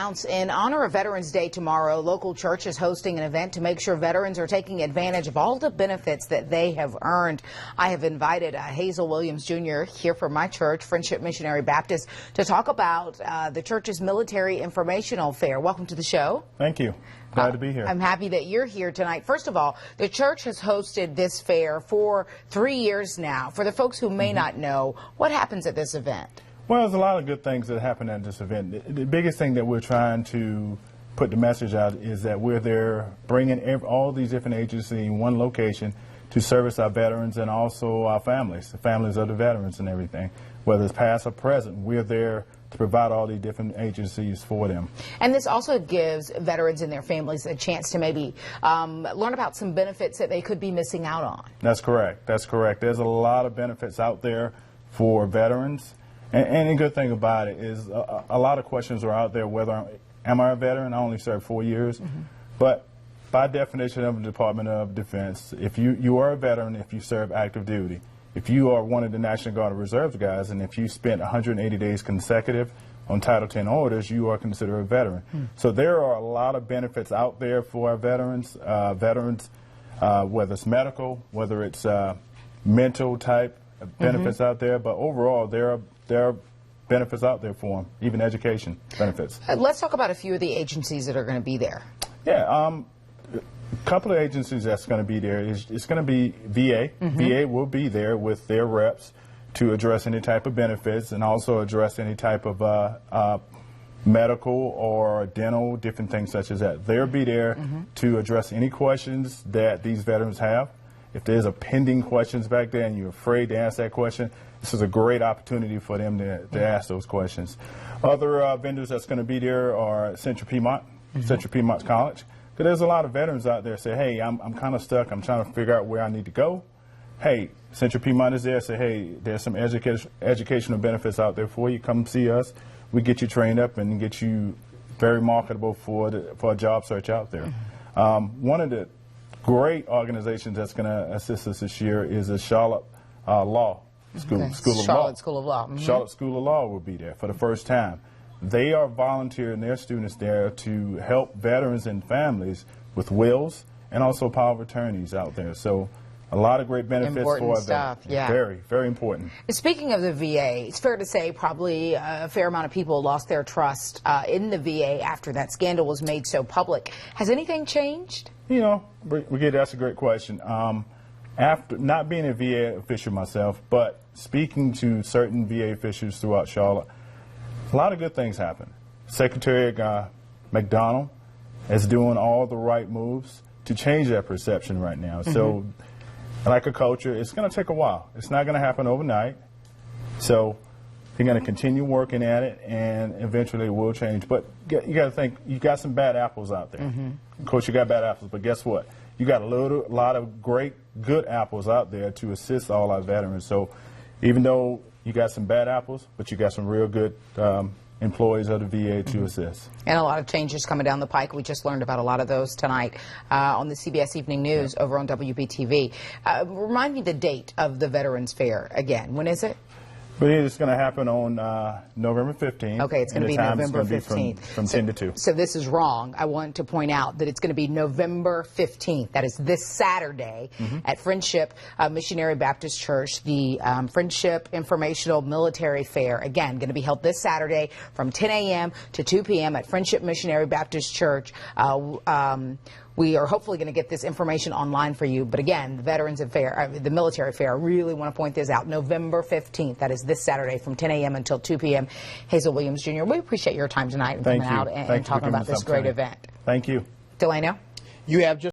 announce in honor of Veterans Day tomorrow, local church is hosting an event to make sure veterans are taking advantage of all the benefits that they have earned. I have invited Hazel Williams Jr. here from my church, Friendship Missionary Baptist, to talk about the church's military informational fair. Welcome to the show. Thank you. Glad to be here. I'm happy that you're here tonight. First of all, the church has hosted this fair for 3 years now. For the folks who may not know, what happens at this event? Well, there's a lot of good things that happen at this event. The biggest thing that we're trying to put the message out is that we're there bringing all these different agencies in one location to service our veterans and also our families, the families of the veterans and everything. Whether it's past or present, we're there to provide all these different agencies for them. And this also gives veterans and their families a chance to maybe learn about some benefits that they could be missing out on. That's correct. That's correct. There's a lot of benefits out there for veterans. And the good thing about it is a lot of questions are out there whether, am I a veteran? I only served 4 years. But by definition of the Department of Defense, if you are a veteran, if you serve active duty, if you are one of the National Guard and Reserves guys, and if you spent 180 days consecutive on Title 10 orders, you are considered a veteran. So there are a lot of benefits out there for our veterans, whether it's medical, whether it's mental type benefits out there, but overall there are benefits out there for them, even education benefits. Let's talk about a few of the agencies that are going to be there. Yeah, a couple of agencies that's going to be there. It's going to be VA. VA will be there with their reps to address any type of benefits and also address any type of medical or dental, different things such as that. They'll be there to address any questions that these veterans have. If there's a pending questions back there and you're afraid to ask that question, this is a great opportunity for them to ask those questions. Other vendors that's going to be there are Central Piedmont, Central Piedmont College. Because there's a lot of veterans out there say, hey, I'm kind of stuck. I'm trying to figure out where I need to go. Hey, Central Piedmont is there. Say, hey, there's some educational benefits out there for you. Come see us. We get you trained up and get you very marketable for a job search out there. One of the great organizations that's going to assist us this year is the Charlotte Law School, Charlotte School of Law. Charlotte School of Law will be there for the first time. They are volunteering their students there to help veterans and families with wills and also power of attorneys out there. So a lot of great benefits important for stuff, them. yeah. Very, very important. Speaking of the VA, it's fair to say probably a fair amount of people lost their trust in the VA after that scandal was made so public. Has anything changed? You know, that's a great question. After not being a VA official myself, but speaking to certain VA officials throughout Charlotte, a lot of good things happen. Secretary McDonald is doing all the right moves to change that perception right now. So, like a culture, it's going to take a while. It's not going to happen overnight. So, you're going to continue working at it, and eventually it will change. But you got to think, you got some bad apples out there. Of course, you got bad apples, but guess what? You got a lot of great, good apples out there to assist all our veterans. So, even though you got some bad apples, but you got some real good employees of the VA to assist. And a lot of changes coming down the pike. We just learned about a lot of those tonight on the CBS Evening News over on WBTV. Remind me the date of the Veterans Fair again. When is it? But it's going to happen on November 15th. Okay, it's going to be November 15th. From 10 to 2. So this is wrong. I want to point out that it's going to be November 15th. That is this Saturday at Friendship Missionary Baptist Church, the Friendship Informational Military Fair. Again, going to be held this Saturday from 10 a.m. to 2 p.m. at Friendship Missionary Baptist Church. We are hopefully going to get this information online for you. But again, the Veterans Fair, the Military Fair, I really want to point this out. November 15th. That is this Saturday from 10 a.m. until 2 p.m. Hazel Williams Jr., we appreciate your time tonight and coming out and talking about this great event. Thank you. Delano? You have just